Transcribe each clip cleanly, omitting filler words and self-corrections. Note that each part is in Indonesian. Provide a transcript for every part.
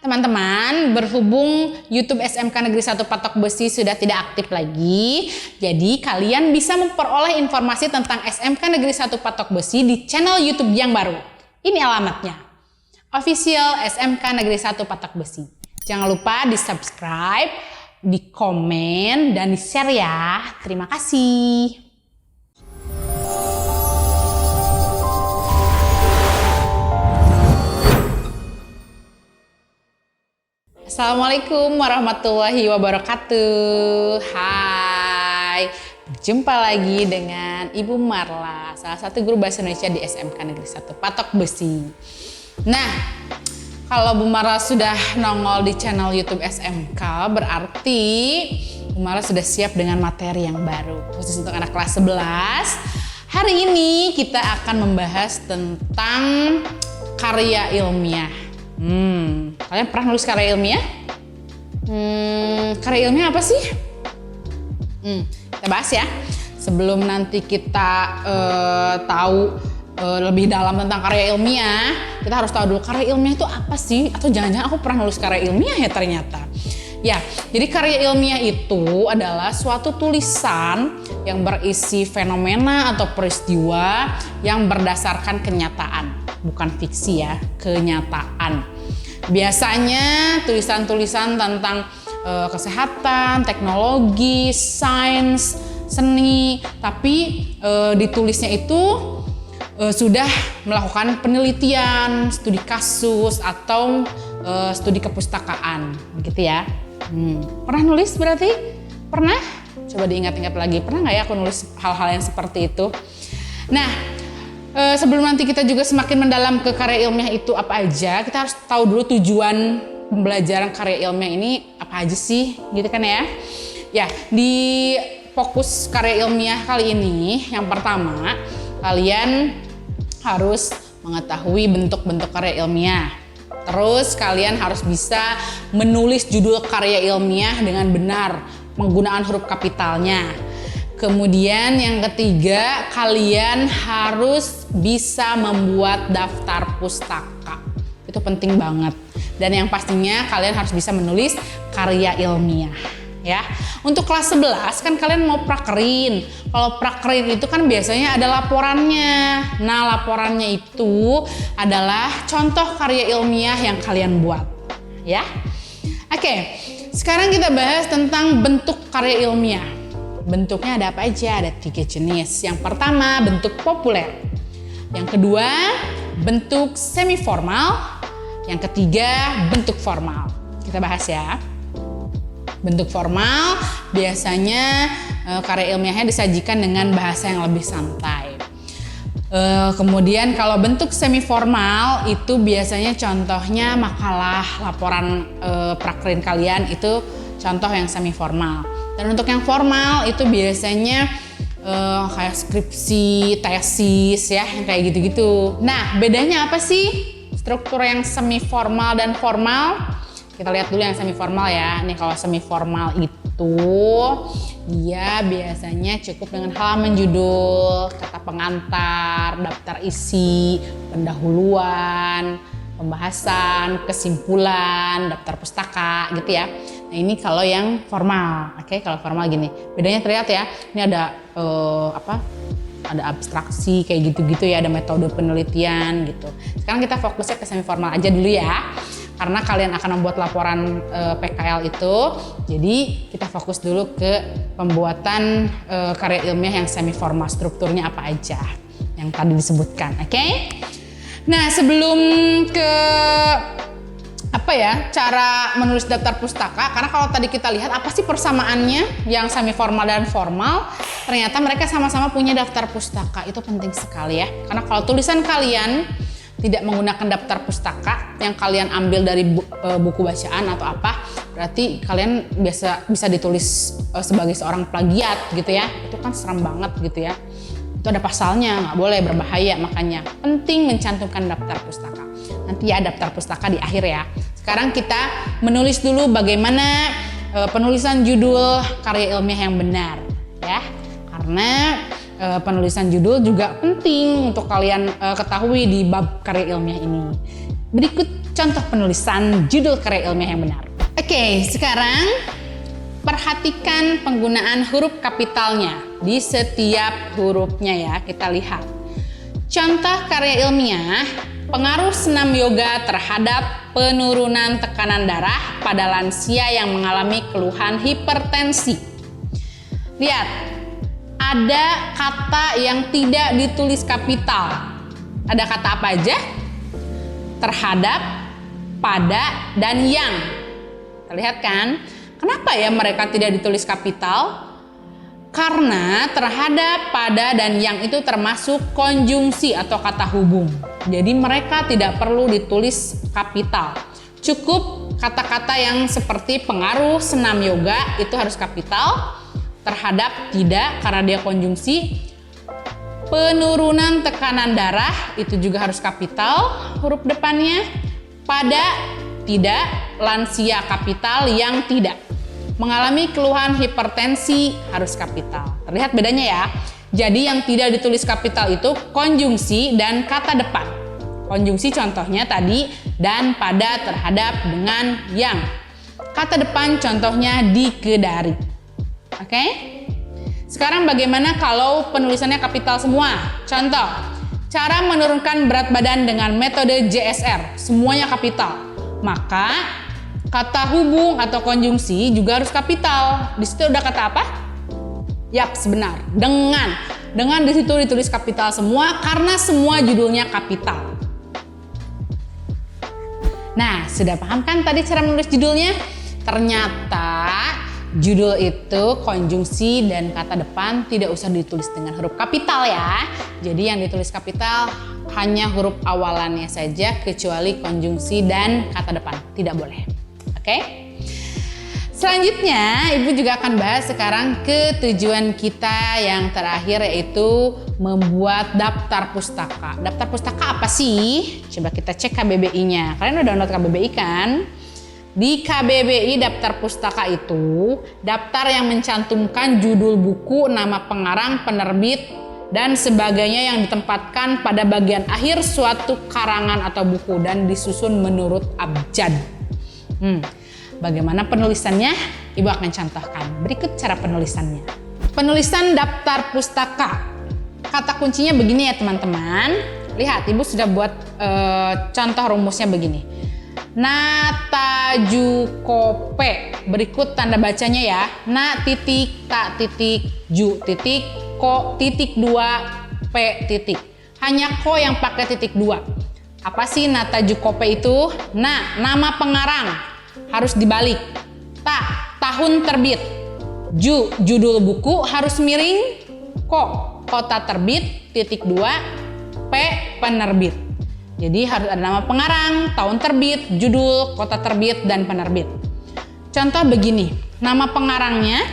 Teman-teman, berhubung YouTube SMK Negeri 1 Patok Besi sudah tidak aktif lagi, jadi kalian bisa memperoleh informasi tentang SMK Negeri 1 Patok Besi di channel YouTube yang baru. Ini alamatnya, Official SMK Negeri 1 Patok Besi. Jangan lupa di subscribe, di komen, dan di share ya. Terima kasih. Assalamualaikum warahmatullahi wabarakatuh. Hai, berjumpa lagi dengan Ibu Marla, salah satu guru bahasa Indonesia di SMK Negeri 1 Patok Besi. Nah, kalau Bu Marla sudah nongol di channel YouTube SMK, berarti Bu Marla sudah siap dengan materi yang baru, khusus untuk anak kelas 11. Hari ini kita akan membahas tentang karya ilmiah. Kalian pernah nulis karya ilmiah? Karya ilmiah apa sih? Kita bahas ya. Sebelum nanti kita tahu lebih dalam tentang karya ilmiah, kita harus tahu dulu karya ilmiah itu apa sih? Atau jangan-jangan aku pernah nulis karya ilmiah ya ternyata. Ya, jadi karya ilmiah itu adalah suatu tulisan yang berisi fenomena atau peristiwa yang berdasarkan kenyataan, bukan fiksi ya, kenyataan. Biasanya tulisan-tulisan tentang kesehatan, teknologi, sains, seni, tapi ditulisnya itu sudah melakukan penelitian, studi kasus atau studi kepustakaan, gitu ya. Pernah nulis berarti? Pernah? Coba diingat-ingat lagi, pernah nggak ya aku nulis hal-hal yang seperti itu? Nah, sebelum nanti kita juga semakin mendalam ke karya ilmiah itu apa aja, kita harus tahu dulu tujuan pembelajaran karya ilmiah ini apa aja sih, gitu kan ya? Ya, di fokus karya ilmiah kali ini, yang pertama, kalian harus mengetahui bentuk-bentuk karya ilmiah. Terus kalian harus bisa menulis judul karya ilmiah dengan benar, penggunaan huruf kapitalnya. Kemudian yang ketiga, kalian harus bisa membuat daftar pustaka. Itu penting banget. Dan yang pastinya kalian harus bisa menulis karya ilmiah. Ya, untuk kelas 11 kan kalian mau prakerin. Kalau prakerin itu kan biasanya ada laporannya. Nah, laporannya itu adalah contoh karya ilmiah yang kalian buat. Ya, oke. Sekarang kita bahas tentang bentuk karya ilmiah. Bentuknya ada apa aja? Ada 3 jenis. Yang pertama, bentuk populer. Yang kedua, bentuk semi formal. Yang ketiga, bentuk formal. Kita bahas ya. Bentuk formal biasanya karya ilmiahnya disajikan dengan bahasa yang lebih santai. Kemudian kalau bentuk semi formal itu biasanya contohnya makalah, laporan prakerin kalian itu contoh yang semi formal. Dan untuk yang formal itu biasanya kayak skripsi, tesis ya, yang kayak gitu-gitu. Nah, bedanya apa sih struktur yang semi formal dan formal? Kita lihat dulu yang semi formal ya. Nih kalau semi formal itu dia biasanya cukup dengan halaman judul, kata pengantar, daftar isi, pendahuluan, pembahasan, kesimpulan, daftar pustaka gitu ya. Nah, ini kalau yang formal. Oke, kalau formal gini. Bedanya terlihat ya. Ini ada ada abstraksi kayak gitu-gitu ya, ada metode penelitian gitu. Sekarang kita fokusnya ke semi formal aja dulu ya. Karena kalian akan membuat laporan PKL itu, jadi kita fokus dulu ke pembuatan karya ilmiah yang semi formal. Strukturnya apa aja yang tadi disebutkan, oke? Nah, sebelum ke cara menulis daftar pustaka, karena kalau tadi kita lihat apa sih persamaannya yang semi formal dan formal, ternyata mereka sama-sama punya daftar pustaka. Itu penting sekali ya, karena kalau tulisan kalian tidak menggunakan daftar pustaka yang kalian ambil dari buku bacaan atau apa, berarti kalian bisa ditulis sebagai seorang plagiat gitu ya. Itu kan serem banget gitu ya. Itu ada pasalnya, nggak boleh, berbahaya. Makanya penting mencantumkan daftar pustaka. Nanti ya daftar pustaka di akhir ya. Sekarang kita menulis dulu bagaimana penulisan judul karya ilmiah yang benar ya. Karena penulisan judul juga penting untuk kalian ketahui di bab karya ilmiah ini. Berikut contoh penulisan judul karya ilmiah yang benar. Oke, sekarang perhatikan penggunaan huruf kapitalnya di setiap hurufnya ya, kita lihat. Contoh karya ilmiah, pengaruh senam yoga terhadap penurunan tekanan darah pada lansia yang mengalami keluhan hipertensi. Lihat, ada kata yang tidak ditulis kapital. Ada kata apa aja? Terhadap, pada, dan yang. Terlihat kan? Kenapa ya mereka tidak ditulis kapital? Karena terhadap, pada, dan yang itu termasuk konjungsi atau kata hubung. Jadi mereka tidak perlu ditulis kapital. Cukup kata-kata yang seperti pengaruh senam yoga itu harus kapital. Terhadap tidak karena dia konjungsi. Penurunan tekanan darah itu juga harus kapital huruf depannya. Pada tidak, lansia kapital, yang tidak. Mengalami keluhan hipertensi harus kapital. Terlihat bedanya ya. Jadi yang tidak ditulis kapital itu konjungsi dan kata depan. Konjungsi contohnya tadi dan, pada, terhadap, dengan, yang. Kata depan contohnya dikedari. Oke? Sekarang bagaimana kalau penulisannya kapital semua? Contoh, cara menurunkan berat badan dengan metode JSR. Semuanya kapital. Maka kata hubung atau konjungsi juga harus kapital. Di situ udah kata apa? Yap, benar. Dengan. Dengan di situ ditulis kapital semua karena semua judulnya kapital. Nah, sudah paham kan tadi cara menulis judulnya? Ternyata judul itu konjungsi dan kata depan tidak usah ditulis dengan huruf kapital ya. Jadi yang ditulis kapital hanya huruf awalannya saja kecuali konjungsi dan kata depan. Tidak boleh. Oke? Selanjutnya, Ibu juga akan bahas sekarang ke tujuan kita yang terakhir, yaitu membuat daftar pustaka. Daftar pustaka apa sih? Coba kita cek KBBI-nya. Kalian udah download KBBI kan? Di KBBI daftar pustaka itu daftar yang mencantumkan judul buku, nama pengarang, penerbit, dan sebagainya yang ditempatkan pada bagian akhir suatu karangan atau buku dan disusun menurut abjad. Bagaimana penulisannya? Ibu akan contohkan. Berikut cara penulisannya. Penulisan daftar pustaka. Kata kuncinya begini ya teman-teman. Lihat, Ibu sudah buat contoh rumusnya begini. Natajukope. Berikut tanda bacanya ya. Na titik ta titik ju titik ko titik 2 p titik. Hanya ko yang pakai titik 2. Apa sih natajukope itu? Nah, nama pengarang harus dibalik. Ta, tahun terbit. Ju, judul buku harus miring. Ko, kota terbit, titik 2. P, penerbit. Jadi harus ada nama pengarang, tahun terbit, judul, kota terbit, dan penerbit. Contoh begini, nama pengarangnya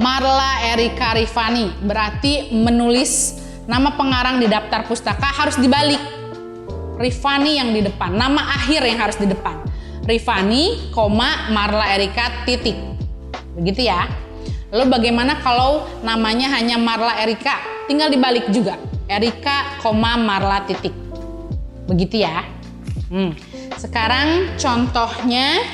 Marla Erika Rifani. Berarti menulis nama pengarang di daftar pustaka harus dibalik. Rifani yang di depan, nama akhir yang harus di depan. Rifani, Marla Erika, titik. Begitu ya. Lalu bagaimana kalau namanya hanya Marla Erika? Tinggal dibalik juga. Erika, Marla, titik. Begitu ya. Sekarang contohnya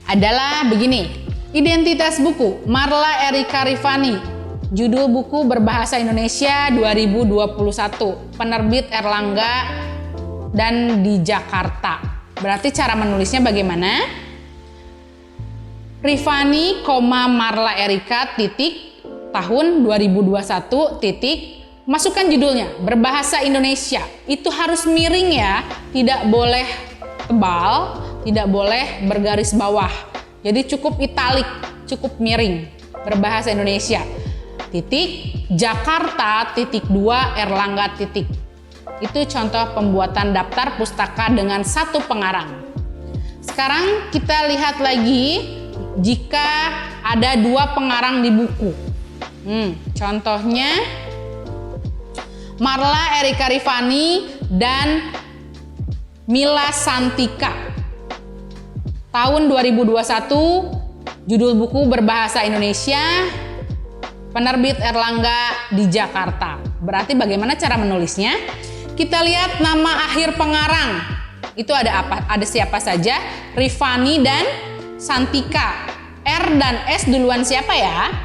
adalah begini. Identitas buku, Marla Erika Rifani. Judul buku berbahasa Indonesia 2021. Penerbit Erlangga dan di Jakarta. Berarti cara menulisnya bagaimana? Rifani, Marla Erika, titik, tahun 2021, titik, masukkan judulnya, berbahasa Indonesia. Itu harus miring ya, tidak boleh tebal, tidak boleh bergaris bawah. Jadi cukup italik, cukup miring, berbahasa Indonesia. Titik, Jakarta, titik 2, Erlangga, titik. Itu contoh pembuatan daftar pustaka dengan satu pengarang. Sekarang kita lihat lagi jika ada 2 pengarang di buku. Contohnya Marla Erika Rifani dan Mila Santika. Tahun 2021, judul buku berbahasa Indonesia, penerbit Erlangga di Jakarta. Berarti bagaimana cara menulisnya? Kita lihat nama akhir pengarang. Itu ada apa? Ada siapa saja? Rifani dan Santika. R dan S duluan siapa ya?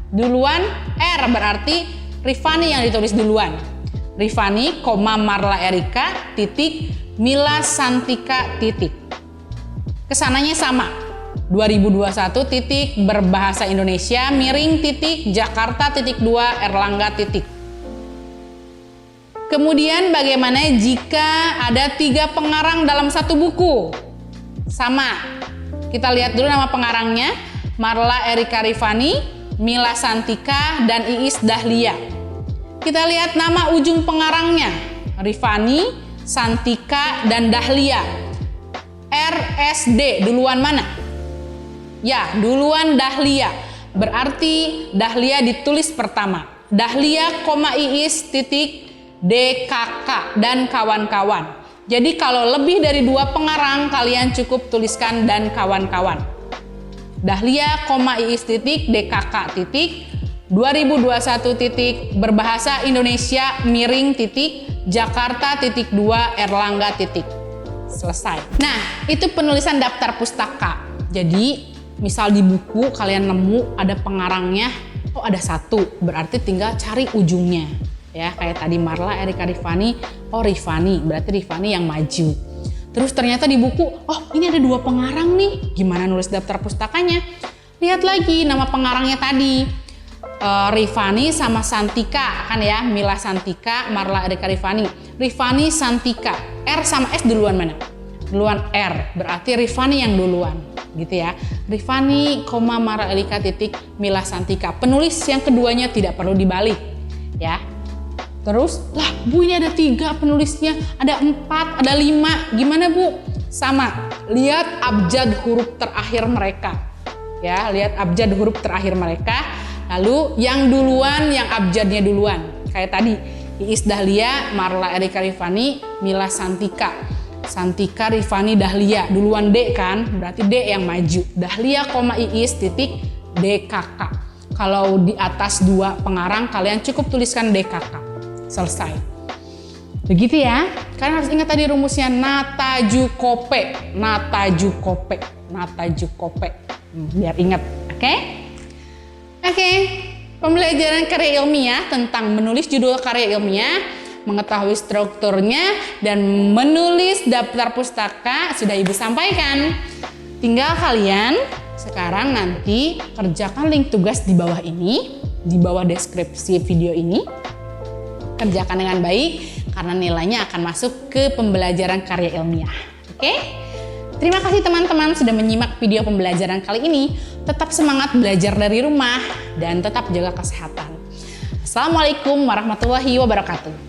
Duluan R, berarti Rifani yang ditulis duluan. Rifani, Marla Erika, titik, Mila Santika, titik. Kesananya sama. 2021 titik berbahasa Indonesia miring titik Jakarta titik 2 Erlangga titik. Kemudian bagaimana jika ada 3 pengarang dalam satu buku? Sama. Kita lihat dulu nama pengarangnya. Marla Erika Rifani, Mila Santika, dan Iis Dahlia. Kita lihat nama ujung pengarangnya. Rifani, Santika, dan Dahlia. RSD duluan mana? Ya, duluan Dahlia. Berarti Dahlia ditulis pertama. Dahlia, Iis, titik, DKK dan kawan-kawan. Jadi kalau lebih dari 2 pengarang kalian cukup tuliskan dan kawan-kawan. Dahlia, Iis, titik, DKK, titik, 2021 titik, berbahasa Indonesia miring titik, Jakarta titik 2 Erlangga titik. Selesai. Nah, itu penulisan daftar pustaka. Jadi misal di buku kalian nemu ada pengarangnya, oh ada 1, berarti tinggal cari ujungnya. Ya, kayak tadi Marla Erika Rifani, oh Rifani, berarti Rifani yang maju. Terus ternyata di buku, oh ini ada 2 pengarang nih, gimana nulis daftar pustakanya? Lihat lagi nama pengarangnya tadi, Rifani sama Santika, kan ya, Mila Santika, Marla Erika Rifani. Rifani, Santika, R sama S duluan mana? Duluan R, berarti Rifani yang duluan, gitu ya. Rifani, Marla Erika titik, Mila Santika. Penulis yang keduanya tidak perlu dibalik, ya. Terus, lah Bu ini ada 3 penulisnya, ada 4, ada 5, gimana Bu? Sama, lihat abjad huruf terakhir mereka. Ya, lihat abjad huruf terakhir mereka, lalu yang duluan, yang abjadnya duluan. Kayak tadi, Iis Dahlia, Marla Erika Rifani, Mila Santika. Santika, Rifani, Dahlia, duluan D kan, berarti D yang maju. Dahlia, Iis, titik, DKK. Kalau di atas 2 pengarang, kalian cukup tuliskan DKK. Selesai. Begitu ya. Kalian harus ingat tadi rumusnya natajukope. Biar ingat, oke? Oke. Pembelajaran karya ilmiah tentang menulis judul karya ilmiah, mengetahui strukturnya, dan menulis daftar pustaka sudah Ibu sampaikan. Tinggal kalian sekarang nanti kerjakan link tugas di bawah ini, di bawah deskripsi video ini. Kerjakan dengan baik karena nilainya akan masuk ke pembelajaran karya ilmiah. Oke? Terima kasih teman-teman sudah menyimak video pembelajaran kali ini. Tetap semangat belajar dari rumah dan tetap jaga kesehatan. Assalamualaikum warahmatullahi wabarakatuh.